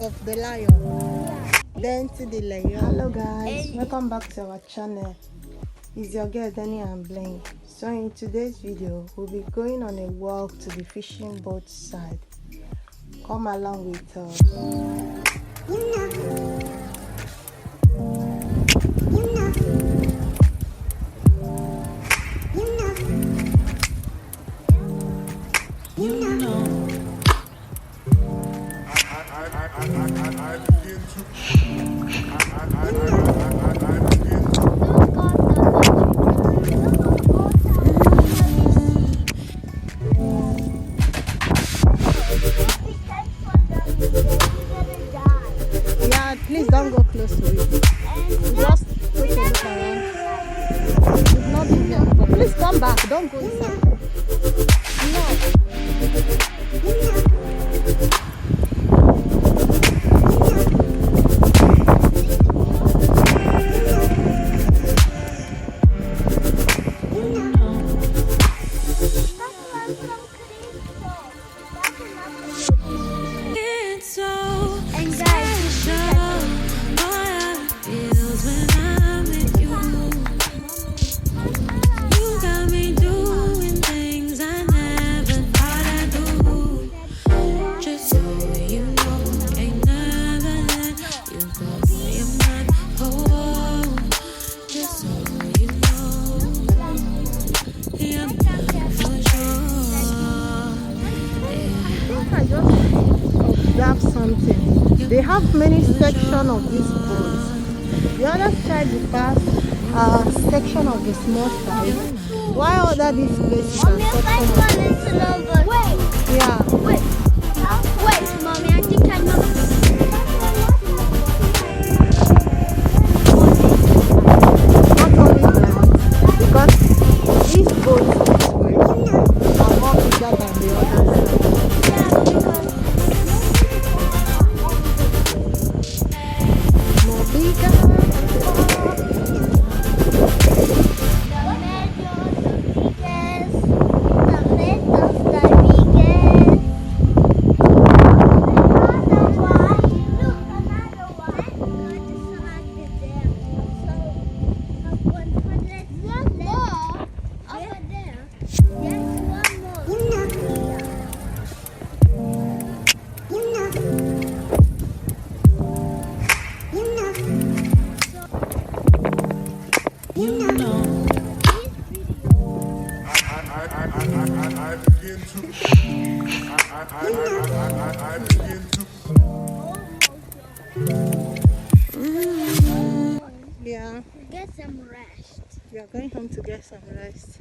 of the lion. Then to the lion. Hello guys, welcome back to our channel. It's your girl Danny and Blaine. So in today's video, we'll be going on a walk to the fishing boat side. Come along with us. Yeah, please don't go close to it. Just take a look around. It's not in here. But please come back. Don't go inside. No. Observe something. They have many sections of this boat. The other side is past section of the small size. Why other these places are section of Wait. Yeah. Wait. Wait, mommy. I think I know. Not only that, because these boats this way are more bigger than the others. Yeah. Get some rest. We are going home to get some rest.